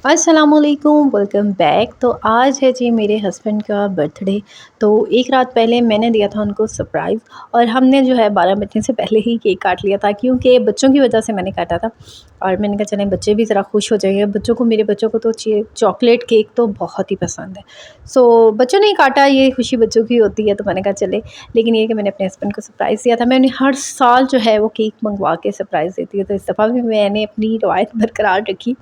السلام علیکم، welcome back. تو آج ہے جی میرے ہسبینڈ کا برتھ ڈے۔ تو ایک رات پہلے میں نے دیا تھا ان کو سرپرائز، اور ہم نے جو ہے 12 بجنے سے پہلے ہی کیک کاٹ لیا تھا، کیونکہ بچوں کی وجہ سے میں نے کاٹا تھا، اور میں نے کہا چلیں بچے بھی ذرا خوش ہو جائیں گے۔ میرے بچوں کو تو چاکلیٹ کیک تو بہت ہی پسند ہے، سو بچوں نے ہی کاٹا، یہ خوشی بچوں کی ہوتی ہے، تو میں نے کہا چلے۔ لیکن یہ کہ میں نے اپنے ہسبینڈ کو سرپرائز دیا تھا۔ میں انہیں ہر سال جو ہے وہ کیک منگوا کے سرپرائز دیتی ہے، تو اس دفعہ بھی میں نے اپنی روایت برقرار رکھی۔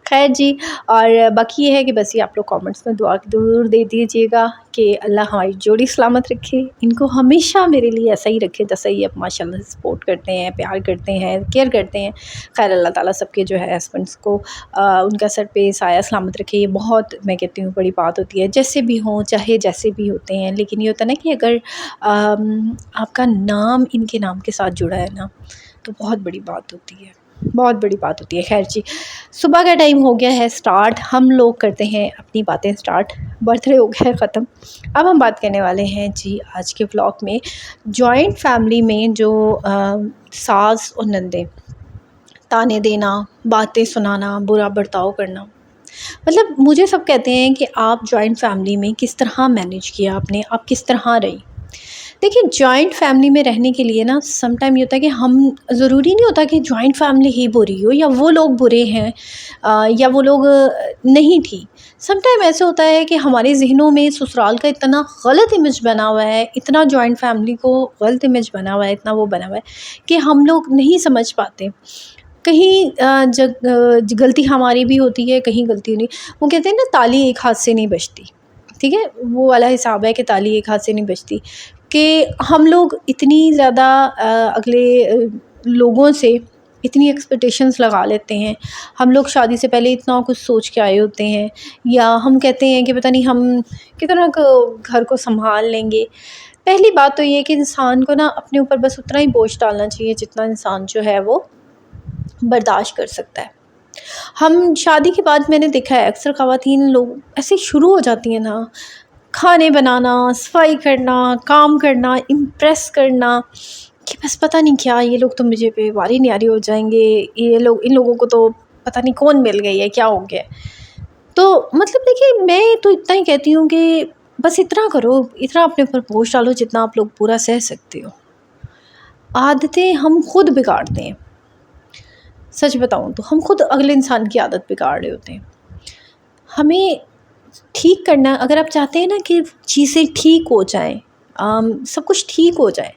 خیر جی، اور باقی یہ ہے کہ بس یہ آپ لوگ کامنٹس میں دعا ضرور دے دیجیے گا کہ اللہ ہماری جوڑی سلامت رکھے، ان کو ہمیشہ میرے لیے ایسا ہی رکھے جیسا یہ اب ماشاء اللہ سے سپورٹ کرتے ہیں، پیار کرتے ہیں، کیئر کرتے ہیں۔ خیر اللہ تعالیٰ سب کے جو ہے ہسبینڈس کو ان کا سر پہ سایہ سلامت رکھے۔ یہ بہت میں کہتی ہوں بڑی بات ہوتی ہے، جیسے بھی ہوں، چاہے جیسے بھی ہوتے ہیں، لیکن یہ ہوتا ہے نا کہ اگر آپ کا نام ان کے نام کے ساتھ جڑا ہے نا، تو بہت بڑی بات ہوتی ہے، بہت بڑی بات ہوتی ہے۔ خیر جی، صبح کا ٹائم ہو گیا ہے سٹارٹ، ہم لوگ کرتے ہیں اپنی باتیں سٹارٹ۔ برتھ ڈے ہو گیا ہے ختم، اب ہم بات کرنے والے ہیں جی آج کے ولاگ میں جوائنٹ فیملی میں جو ساس اور نندیں، تانے دینا، باتیں سنانا، برا برتاؤ کرنا۔ مطلب مجھے سب کہتے ہیں کہ آپ جوائنٹ فیملی میں کس طرح مینیج کیا آپ نے، آپ کس طرح رہی۔ دیکھیں جوائنٹ فیملی میں رہنے کے لیے نا سم ٹائم یہ ہوتا ہے کہ ہم، ضروری نہیں ہوتا کہ جوائنٹ فیملی ہی بری ہو یا وہ لوگ برے ہیں یا وہ لوگ نہیں تھی۔ سم ٹائم ایسے ہوتا ہے کہ ہمارے ذہنوں میں سسرال کا اتنا غلط امیج بنا ہوا ہے، اتنا جوائنٹ فیملی کو غلط امیج بنا ہوا ہے، اتنا وہ بنا ہوا ہے کہ ہم لوگ نہیں سمجھ پاتے۔ کہیں غلطی ہماری بھی ہوتی ہے، کہیں غلطی نہیں۔ وہ کہتے ہیں نا تالی ایک ہاتھ سے نہیں بجتی، ٹھیک ہے، وہ والا حساب ہے کہ تالی ایک ہاتھ سے نہیں بجتی، کہ ہم لوگ اتنی زیادہ اگلے لوگوں سے اتنی ایکسپیکٹیشنز لگا لیتے ہیں۔ ہم لوگ شادی سے پہلے اتنا کچھ سوچ کے آئے ہوتے ہیں، یا ہم کہتے ہیں کہ پتہ نہیں ہم کتنا گھر کو سنبھال لیں گے۔ پہلی بات تو یہ ہے کہ انسان کو نا اپنے اوپر بس اتنا ہی بوجھ ڈالنا چاہیے جتنا انسان جو ہے وہ برداشت کر سکتا ہے۔ ہم شادی کے بعد میں نے دیکھا ہے اکثر خواتین لوگ ایسے شروع ہو جاتی ہیں نا، کھانے بنانا، صفائی کرنا، کام کرنا، امپریس کرنا، کہ بس پتہ نہیں کیا یہ لوگ تو مجھے پہ واری نیاری ہو جائیں گے، یہ لوگ، ان لوگوں کو تو پتہ نہیں کون مل گئی ہے، کیا ہو گیا۔ تو مطلب دیکھیے میں تو اتنا ہی کہتی ہوں کہ بس اتنا کرو، اتنا اپنے اوپر بوجھ ڈالو جتنا آپ لوگ پورا سہ سکتے ہو۔ عادتیں ہم خود بگاڑتے ہیں، سچ بتاؤں تو ہم خود اگلے انسان کی عادت بگاڑ رہے ہوتے ہیں۔ ہمیں ٹھیک کرنا، اگر آپ چاہتے ہیں نا کہ چیزیں ٹھیک ہو جائیں، سب کچھ ٹھیک ہو جائے،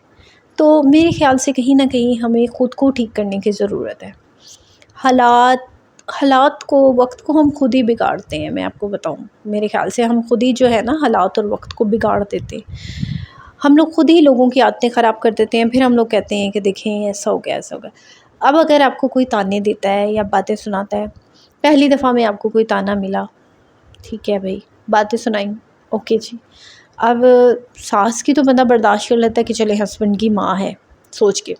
تو میرے خیال سے کہیں نہ کہیں ہمیں خود کو ٹھیک کرنے کی ضرورت ہے۔ حالات کو، وقت کو ہم خود ہی بگاڑتے ہیں، میں آپ کو بتاؤں، میرے خیال سے ہم خود ہی جو ہے نا حالات اور وقت کو بگاڑ دیتے ہیں۔ ہم لوگ خود ہی لوگوں کی عادتیں خراب کر دیتے ہیں، پھر ہم لوگ کہتے ہیں کہ دیکھیں ایسا ہو گیا، ایسا ہو گیا۔ اب اگر آپ کو کوئی تانے دیتا ہے یا باتیں سناتا ہے، پہلی دفعہ میں آپ کو کوئی تانا ملا، ٹھیک ہے بھائی، باتیں سنائیں، اوکے جی۔ اب ساس کی تو بندہ برداشت کر لیتا ہے کہ چلے ہسبینڈ کی ماں ہے سوچ کے۔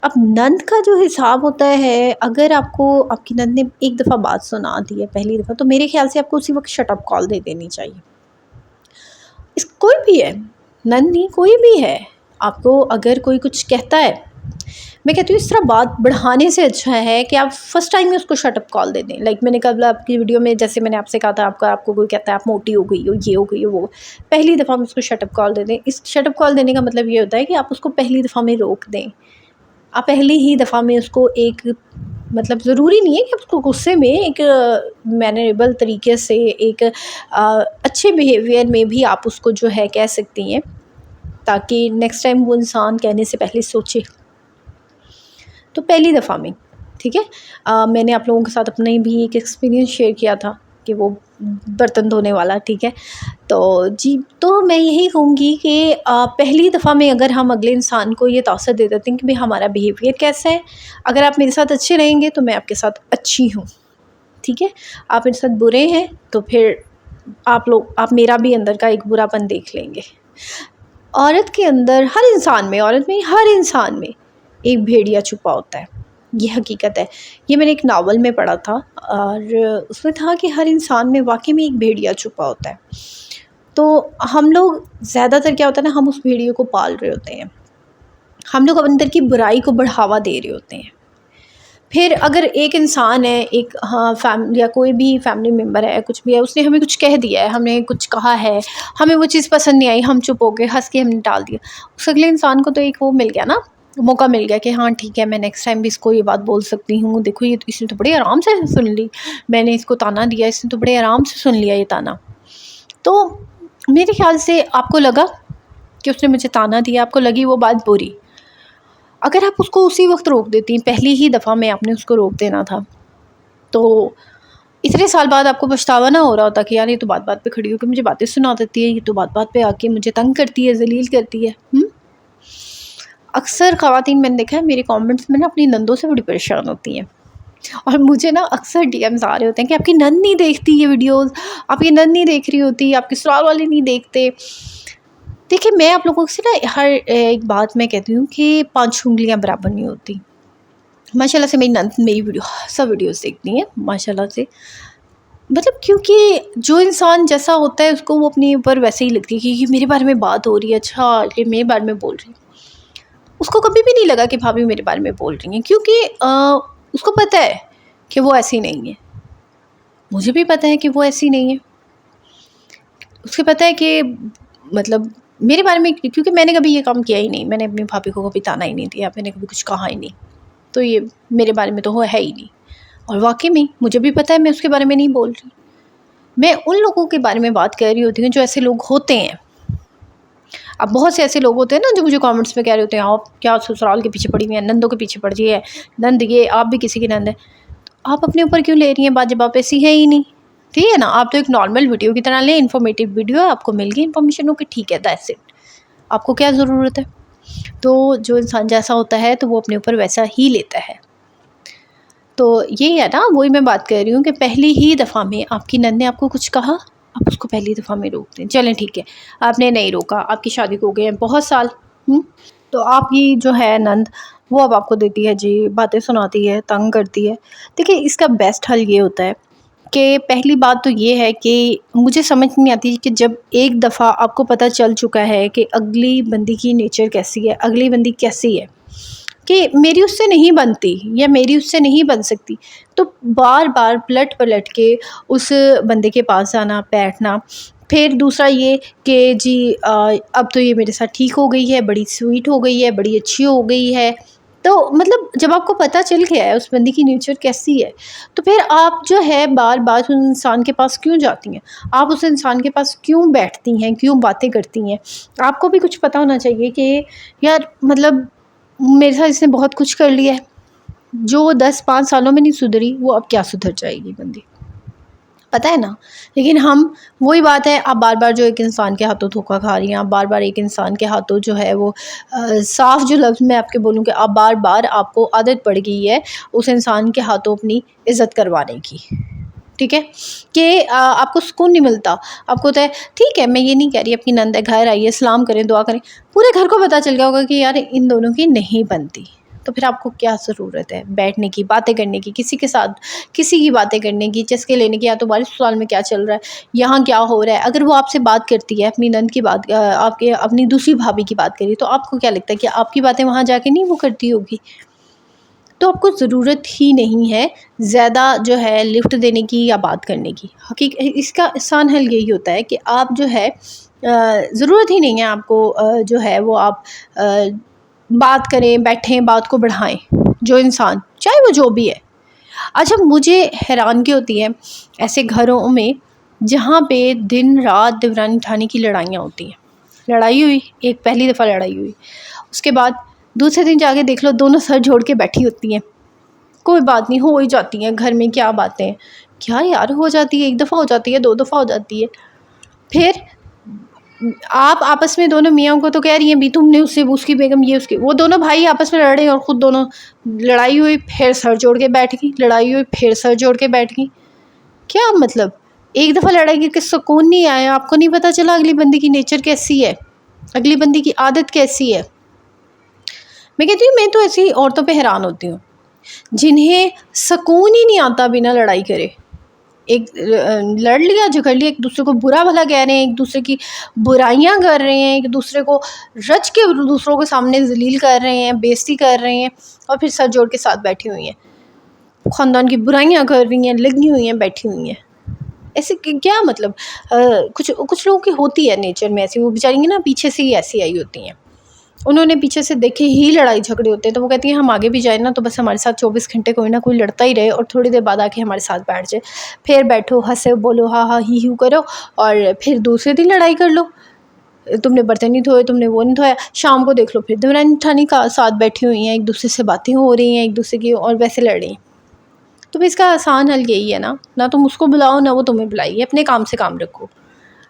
اب نند کا جو حساب ہوتا ہے، اگر آپ کو آپ کی نند نے ایک دفعہ بات سنا دی ہے پہلی دفعہ، تو میرے خیال سے آپ کو اسی وقت شٹ اپ کال دے دینی چاہیے۔ کوئی بھی ہے، نند نہیں، کوئی بھی ہے، آپ کو اگر کوئی کچھ کہتا ہے، میں کہتی ہوں اس طرح بات بڑھانے سے اچھا ہے کہ آپ فرسٹ ٹائم میں اس کو شٹ اپ کال دے دیں۔ لائک میں نے قبل آپ کی ویڈیو میں جیسے میں نے آپ سے کہا تھا، آپ کو کوئی کہتا ہے آپ موٹی ہو گئی ہو، یہ ہو گئی ہو، وہ، پہلی دفعہ میں اس کو شٹ اپ کال دے دیں۔ اس شٹ اپ کال دینے کا مطلب یہ ہوتا ہے کہ آپ اس کو پہلی دفعہ میں روک دیں، آپ پہلی ہی دفعہ میں اس کو ایک، مطلب ضروری نہیں ہے کہ آپ اس کو غصے میں، ایک مینریبل طریقے سے، ایک اچھے بیہیویئر میں بھی آپ اس کو جو ہے کہہ سکتی ہیں، تاکہ نیکسٹ ٹائم وہ انسان کہنے سے پہلے سوچے۔ تو پہلی دفعہ میں، ٹھیک ہے، میں نے آپ لوگوں کے ساتھ اپنا بھی ایک ایکسپیرینس شیئر کیا تھا کہ وہ برتن دھونے والا، ٹھیک ہے، تو جی، تو میں یہی کہوں گی کہ پہلی دفعہ میں اگر ہم اگلے انسان کو یہ تاثر دے دیتے ہیں کہ بھئی ہمارا بیہیویئر کیسا ہے، اگر آپ میرے ساتھ اچھے رہیں گے تو میں آپ کے ساتھ اچھی ہوں، ٹھیک ہے، آپ میرے ساتھ برے ہیں تو پھر آپ میرا بھی اندر کا ایک برا پن دیکھ لیں گے۔ عورت کے اندر، ہر انسان میں، عورت میں، ہر انسان میں ایک بھیڑیا چھپا ہوتا ہے، یہ حقیقت ہے۔ یہ میں نے ایک ناول میں پڑھا تھا، اور اس میں تھا کہ ہر انسان میں واقعی میں ایک بھیڑیا چھپا ہوتا ہے۔ تو ہم لوگ زیادہ تر کیا ہوتا ہے نا، ہم اس بھیڑیے کو پال رہے ہوتے ہیں، ہم لوگ اندر کی برائی کو بڑھاوا دے رہے ہوتے ہیں، پھر اگر ایک انسان ہے، ایک فیملی یا کوئی بھی فیملی ممبر ہے، کچھ بھی ہے، اس نے ہمیں کچھ کہہ دیا ہے، ہم نے کچھ کہا ہے، ہمیں وہ چیز پسند نہیں آئی، ہم چپ ہو گئے، ہنس کے ہم نے ٹال دیا، اس اگلے انسان کو تو ایک وہ مل گیا نا، موقع مل گیا کہ ہاں ٹھیک ہے، میں نیکسٹ ٹائم بھی اس کو یہ بات بول سکتی ہوں، دیکھو یہ اس نے تو بڑے آرام سے سن لی، میں نے اس کو تانا دیا، اس نے تو بڑے آرام سے سن لیا یہ تانا۔ تو میرے خیال سے آپ کو لگا کہ اس نے مجھے تانا دیا، آپ کو لگی وہ بات بری، اگر آپ اس کو اسی وقت روک دیتی، پہلی ہی دفعہ میں آپ نے اس کو روک دینا تھا، تو اتنے سال بعد آپ کو پچھتاوا نہ ہو رہا ہوتا کہ یار یہ تو بات بات پہ کھڑی ہو کے مجھے باتیں سنا دیتی ہے، یہ تو بات بات پہ آ کے مجھے تنگ کرتی ہے، ذلیل کرتی ہے۔ اکثر خواتین میں نے دیکھا ہے میرے کامنٹس میں نا اپنی نندوں سے بڑی پریشان ہوتی ہیں، اور مجھے نا اکثر ڈی ایمز آ رہے ہوتے ہیں کہ آپ کی نند نہیں دیکھتی یہ ویڈیوز، آپ کی نند نہیں دیکھ رہی ہوتی، آپ کے سسرال والے نہیں دیکھتے۔ دیکھیں میں آپ لوگوں سے نا ہر ایک بات میں کہتی ہوں کہ 5 انگلیاں برابر نہیں ہوتی۔ ماشاء اللہ سے میری نند میری سب ویڈیوز دیکھتی ہیں ماشاء اللہ سے، مطلب کیونکہ جو انسان جیسا ہوتا ہے اس کو وہ اپنے اوپر ویسے ہی لگتی ہے کہ یہ میرے بارے میں بات ہو رہی ہے، اچھا یہ میرے بارے میں بول رہی ہے۔ اس کو کبھی بھی نہیں لگا کہ بھابھی میرے بارے میں بول رہی ہیں، کیونکہ اس کو پتہ ہے کہ وہ ایسی نہیں ہے، مجھے بھی پتہ ہے کہ وہ ایسی نہیں ہے، اس کو پتہ ہے کہ مطلب میرے بارے میں، کیونکہ میں نے کبھی یہ کام کیا ہی نہیں، میں نے اپنی بھابھی کو کبھی تانا ہی نہیں دیا، میں نے کبھی کچھ کہا ہی نہیں، تو یہ میرے بارے میں تو وہ ہے ہی نہیں، اور واقعی میں مجھے بھی پتہ ہے میں اس کے بارے میں نہیں بول رہی، میں ان لوگوں کے بارے میں بات کر رہی ہوتی ہوں جو ایسے لوگ ہوتے ہیں۔ اب بہت سے ایسے لوگ ہوتے ہیں نا جو مجھے کامنٹس میں کہہ رہے ہوتے ہیں آپ کیا سسرال کے پیچھے پڑی ہوئی ہیں، نندوں کے پیچھے پڑ رہی ہے، نند یہ آپ بھی کسی کی نند ہے، تو آپ اپنے اوپر کیوں لے رہی ہیں بات جب آپ ایسی ہے ہی نہیں، ٹھیک ہے نا، آپ تو ایک نارمل ویڈیو کی طرح لیں، انفارمیٹیو ویڈیو ہے، آپ کو مل گئی انفارمیشن، اوکے ٹھیک ہے، دیٹس اٹ، آپ کو کیا ضرورت ہے۔ تو جو انسان جیسا ہوتا ہے تو وہ اپنے اوپر ویسا ہی لیتا ہے، تو یہی ہے نا، وہی میں بات کر رہی ہوں کہ پہلی ہی دفعہ میں آپ کی نند نے آپ کو کچھ کہا، آپ اس کو پہلی دفعہ میں روک دیں، چلیں ٹھیک ہے آپ نے نہیں روکا، آپ کی شادی کو ہو گئے ہیں بہت سال، تو آپ کی جو ہے نند وہ اب آپ کو دیتی ہے جی باتیں سناتی ہے، تنگ کرتی ہے۔ دیکھیں اس کا بیسٹ حل یہ ہوتا ہے کہ پہلی بات تو یہ ہے کہ مجھے سمجھ نہیں آتی کہ جب ایک دفعہ آپ کو پتہ چل چکا ہے کہ اگلی بندی کی نیچر کیسی ہے، اگلی بندی کیسی ہے، کہ میری اس سے نہیں بنتی یا میری اس سے نہیں بن سکتی، تو بار بار پلٹ پلٹ کے اس بندے کے پاس جانا، بیٹھنا، پھر دوسرا یہ کہ جی اب تو یہ میرے ساتھ ٹھیک ہو گئی ہے، بڑی سویٹ ہو گئی ہے، بڑی اچھی ہو گئی ہے، تو مطلب جب آپ کو پتہ چل گیا ہے اس بندی کی نیچر کیسی ہے، تو پھر آپ جو ہے بار بار اس انسان کے پاس کیوں جاتی ہیں، آپ اس انسان کے پاس کیوں بیٹھتی ہیں، کیوں باتیں کرتی ہیں۔ آپ کو بھی کچھ پتہ ہونا چاہیے کہ یار مطلب میرے ساتھ اس نے بہت کچھ کر لیا ہے، جو 10-5 سالوں میں نہیں سدھری وہ اب کیا سدھر جائے گی بندی، پتہ ہے نا۔ لیکن ہم وہی بات ہے، آپ بار بار جو ایک انسان کے ہاتھوں دھوکہ کھا رہی ہیں، آپ بار بار ایک انسان کے ہاتھوں جو ہے وہ صاف جو لفظ میں آپ کے بولوں کہ آپ بار بار آپ کو عادت پڑ گئی ہے اس انسان کے ہاتھوں اپنی عزت کروانے کی، ٹھیک ہے، کہ آپ کو سکون نہیں ملتا، آپ کو ہوتا ہے ٹھیک ہے میں یہ نہیں کہہ رہی اپنی نند ہے گھر آئیے سلام کریں دعا کریں، پورے گھر کو پتہ چل گیا ہوگا کہ یار ان دونوں کی نہیں بنتی، تو پھر آپ کو کیا ضرورت ہے بیٹھنے کی، باتیں کرنے کی، کسی کے ساتھ کسی کی باتیں کرنے کی، چسکے لینے کی، یا تو بارش سال میں کیا چل رہا ہے، یہاں کیا ہو رہا ہے۔ اگر وہ آپ سے بات کرتی ہے اپنی نند کی بات، آپ کے اپنی دوسری بھابھی کی بات کری، تو آپ کو کیا لگتا ہے کہ آپ کی باتیں وہاں جا کے نہیں وہ کرتی ہوگی، تو آپ کو ضرورت ہی نہیں ہے زیادہ جو ہے لفٹ دینے کی یا بات کرنے کی۔ حقیقت اس کا آسان حل یہی ہوتا ہے کہ آپ جو ہے ضرورت ہی نہیں ہے آپ کو جو ہے وہ آپ بات کریں، بیٹھیں، بات کو بڑھائیں، جو انسان چاہے وہ جو بھی ہے۔ اچھا مجھے حیرانگی ہوتی ہے ایسے گھروں میں جہاں پہ دن رات دیورانی جیٹھانی کی لڑائیاں ہوتی ہیں، لڑائی ہوئی ایک پہلی دفعہ لڑائی ہوئی، اس کے بعد دوسرے دن جا کے دیکھ لو دونوں سر جوڑ کے بیٹھی ہوتی ہیں، کوئی بات نہیں، ہو ہی جاتی ہیں گھر میں، کیا باتیں کیا یار، ہو جاتی ہے، ایک دفعہ ہو جاتی ہے، 2 دفعہ ہو جاتی ہے، پھر آپ آپس میں دونوں میاں کو تو کہہ رہی ہیں بھی تم نے اس سے اس کی بیگم یہ اس کی، وہ دونوں بھائی آپس میں لڑے اور خود دونوں لڑائی ہوئی پھر سر جوڑ کے بیٹھ گئی، لڑائی ہوئی پھر سر جوڑ کے بیٹھ گئی، کیا مطلب ایک دفعہ لڑائی کی کہ سکون نہیں آیا، آپ کو نہیں پتہ چلا اگلی بندی کی نیچر کیسی ہے، اگلی بندی کی عادت کیسی ہے۔ میں کہتی ہوں میں تو ایسی عورتوں پہ حیران ہوتی ہوں جنہیں سکون ہی نہیں آتا بنا لڑائی کرے، ایک لڑ لیا جھگڑ لیا، ایک دوسرے کو برا بھلا کہہ رہے ہیں، ایک دوسرے کی برائیاں کر رہے ہیں، ایک دوسرے کو رچ کے دوسروں کے سامنے ذلیل کر رہے ہیں، بےزتی کر رہے ہیں، اور پھر سر جوڑ کے ساتھ بیٹھی ہوئی ہیں۔ خاندان کی برائیاں کر رہی ہیں، لگی ہوئی ہیں، بیٹھی ہوئی ہیں. ایسے کیا مطلب کچھ لوگوں کی ہوتی ہے نیچر میں ایسی، وہ بیچاری نا پیچھے سے ہی ایسی آئی ہوتی ہیں، انہوں نے پیچھے سے دیکھے ہی لڑائی جھگڑے ہوتے ہیں، تو وہ کہتی ہیں ہم آگے بھی جائیں نا تو بس ہمارے ساتھ 24 گھنٹے کوئی نہ کوئی لڑتا ہی رہے، اور تھوڑی دیر بعد آ کے ہمارے ساتھ بیٹھ جائے، پھر بیٹھو ہنسے بولو ہاں ہاں ہی ہیو کرو، اور پھر دوسرے دن لڑائی کر لو. تم نے برتن نہیں دھوئے، تم نے وہ نہیں دھویا، شام کو دیکھ لو پھر دورانی ٹھانی کا ساتھ بیٹھی ہوئی ہیں، ایک دوسرے سے باتیں ہو رہی ہیں ایک دوسرے کی، اور ویسے لڑ رہی ہیں. تو اس کا آسان حل یہی ہے نا، نہ تم اس کو بلاؤ نہ وہ تمہیں بلائیے، اپنے کام سے کام رکھو،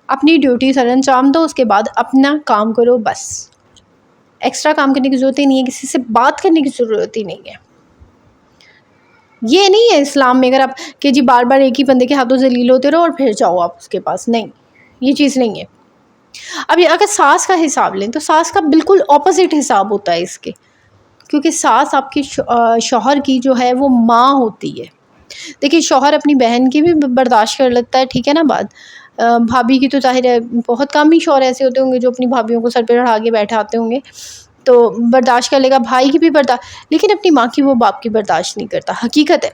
اپنی ڈیوٹی سر انجام دو، اس کے بعد اپنا کام کرو بس. ایکسٹرا کام کرنے کی ضرورت ہی نہیں ہے، کسی سے بات کرنے کی ضرورت ہی نہیں ہے. یہ نہیں ہے اسلام میں اگر آپ کہ جی بار بار ایک ہی بندے کے ہاتھوں ذلیل ہوتے رہو اور پھر جاؤ آپ اس کے پاس، نہیں، یہ چیز نہیں ہے. اب اگر ساس کا حساب لیں تو ساس کا بالکل اپوزٹ حساب ہوتا ہے اس کے، کیونکہ ساس آپ کے شوہر کی جو ہے وہ ماں ہوتی ہے. دیکھیے شوہر اپنی بہن کی بھی برداشت کر لیتا ہے، ٹھیک ہے نا بات، بھابھی کی تو ظاہر ہے بہت کم ہی شوہر ایسے ہوتے ہوں گے جو اپنی بھابھیوں کو سر پہ چڑھا کے بیٹھاتے ہوں گے، تو برداشت کر لے گا، بھائی کی بھی برداشت، لیکن اپنی ماں کی وہ باپ کی برداشت نہیں کرتا. حقیقت ہے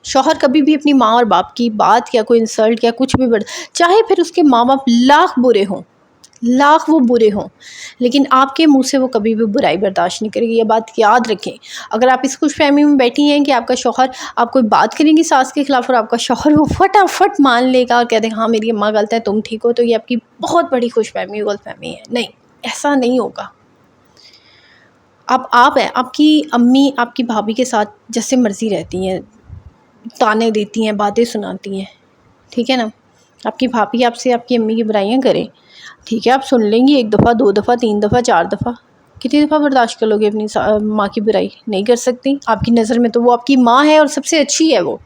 شوہر کبھی بھی اپنی ماں اور باپ کی بات یا کوئی انسلٹ یا کچھ بھی چاہے پھر اس کے ماں باپ لاکھ برے ہوں، لاکھ وہ برے ہوں، لیکن آپ کے منہ سے وہ کبھی بھی برائی برداشت نہیں کرے گی. یہ بات یاد رکھیں. اگر آپ اس خوش فہمی میں بیٹھی ہیں کہ آپ کا شوہر آپ کوئی بات کریں گی ساس کے خلاف اور آپ کا شوہر وہ فٹافٹ مان لے گا اور کہہ دے ہاں میری اماں غلط ہے تم ٹھیک ہو، تو یہ آپ کی بہت بڑی خوش فہمی غلط فہمی ہے. نہیں، ایسا نہیں ہوگا. اب آپ ہیں، آپ کی امی آپ کی بھابھی کے ساتھ جیسے مرضی رہتی ہیں، تانے دیتی ہیں، باتیں سناتی ہیں، ٹھیک ہے نا. آپ کی بھابھی آپ سے آپ کی امی کی برائیاں کریں، ٹھیک ہے آپ سن لیں گی 1 دفعہ 2 دفعہ 3 دفعہ 4 دفعہ، کتنی دفعہ برداشت کر لو گے اپنی ماں کی برائی؟ نہیں کر سکتی. آپ کی نظر میں تو وہ آپ کی ماں ہے اور سب سے اچھی ہے وہ،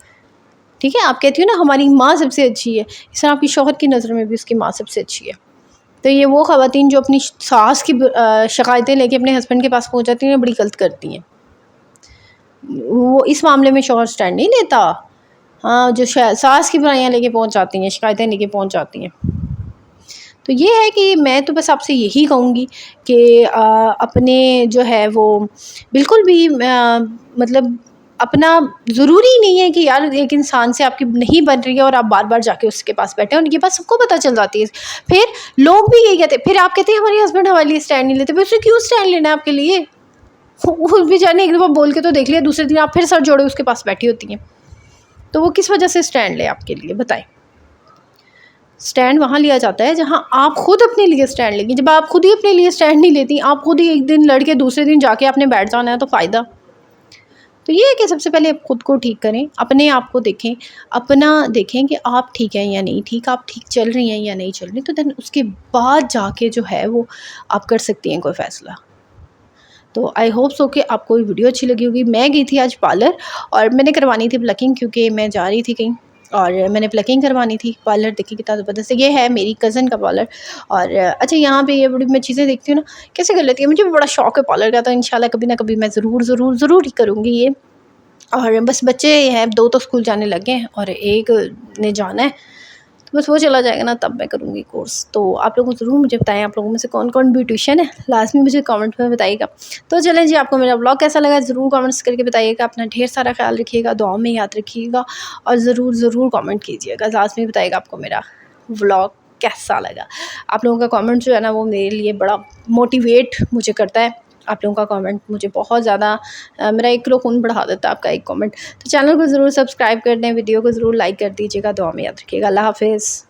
ٹھیک ہے. آپ کہتی ہو نا ہماری ماں سب سے اچھی ہے، اس طرح آپ کی شوہر کی نظر میں بھی اس کی ماں سب سے اچھی ہے. تو یہ وہ خواتین جو اپنی ساس کی شکایتیں لے کے اپنے ہسبینڈ کے پاس پہنچ جاتی ہیں بڑی غلط کرتی ہیں. وہ اس معاملے میں شوہر سٹینڈ نہیں لیتا، ہاں جو ساس کی برائیاں لے کے پہنچ جاتی ہیں، شکایتیں لے کے پہنچ جاتی ہیں. تو یہ ہے کہ میں تو بس آپ سے یہی کہوں گی کہ اپنے جو ہے وہ بالکل بھی مطلب اپنا ضروری نہیں ہے کہ یار ایک انسان سے آپ کی نہیں بن رہی ہے اور آپ بار بار جا کے اس کے پاس بیٹھے ہیں، ان کے پاس سب کو پتہ چل جاتی ہے. پھر لوگ بھی یہی کہتے ہیں، پھر آپ کہتے ہیں ہمارے ہسبینڈ ہمارے لیے اسٹینڈ نہیں لیتے، پھر اسے کیوں اسٹینڈ لینا ہے آپ کے لیے؟ وہ بیچارے نے ایک دفعہ بول کے تو دیکھ لیا، دوسرے دن آپ پھر سر جوڑے اس کے پاس بیٹھی ہوتی ہیں، تو وہ کس وجہ سے اسٹینڈ لے آپ کے لیے؟ بتائیں. اسٹینڈ وہاں لیا جاتا ہے جہاں آپ خود اپنے لیے اسٹینڈ لیں گی. جب آپ خود ہی اپنے لیے اسٹینڈ نہیں لیتی، آپ خود ہی ایک دن لڑ کے دوسرے دن جا کے آپ نے بیٹھ جانا ہے، تو فائدہ. تو یہ ہے کہ سب سے پہلے آپ خود کو ٹھیک کریں، اپنے آپ کو دیکھیں، اپنا دیکھیں کہ آپ ٹھیک ہیں یا نہیں ٹھیک، آپ ٹھیک چل رہی ہیں یا نہیں چل رہی، تو دین اس کے بعد جا کے جو ہے وہ آپ کر سکتی ہیں کوئی فیصلہ. تو آئی ہوپ سو کہ آپ کو یہ ویڈیو اچھی لگی ہوگی. میں گئی تھی آج پارلر اور میں نے کروانی تھی پلکنگ، کیونکہ میں جا رہی تھی کہیں اور میں نے پلکنگ کروانی تھی. پارلر دیکھی کتنا زبردست ہے، یہ ہے میری کزن کا پارلر. اور اچھا یہاں پہ یہ بڑی میں چیزیں دیکھتی ہوں نا کیسے کر لیتی ہے، مجھے بھی بڑا شوق ہے پارلر کا، تو انشاءاللہ کبھی نہ کبھی میں ضرور ہی کروں گی یہ. اور بس بچے ہیں 2 تو اسکول جانے لگے ہیں اور ایک نے جانا ہے، تو بس وہ چلا جائے گا نا تب میں کروں گی کورس. تو آپ لوگوں ضرور مجھے بتائیں آپ لوگوں میں سے کون کون بیوٹیشین ہے، لازمی مجھے کامنٹ میں بتائیے گا. تو چلیں جی، آپ کو میرا بلاگ کیسا لگا ضرور کامنٹس کر کے بتائیے گا. اپنا ڈھیر سارا خیال رکھیے گا، دعاؤں میں یاد رکھیے گا، اور ضرور کامنٹ کیجیے گا. لازمی بتائیے گا آپ کو میرا بلاگ کیسا لگا. آپ لوگوں کا کامنٹ جو ہے نا وہ میرے لیے بڑا موٹیویٹ مجھے کرتا ہے. آپ لوگوں کا کامنٹ مجھے بہت زیادہ میرا 1 کلو خون بڑھا دیتا ہے آپ کا ایک کامنٹ. تو چینل کو ضرور سبسکرائب کر دیں، ویڈیو کو ضرور لائک کر دیجیے گا، دعا میں یاد رکھیے گا. اللہ حافظ.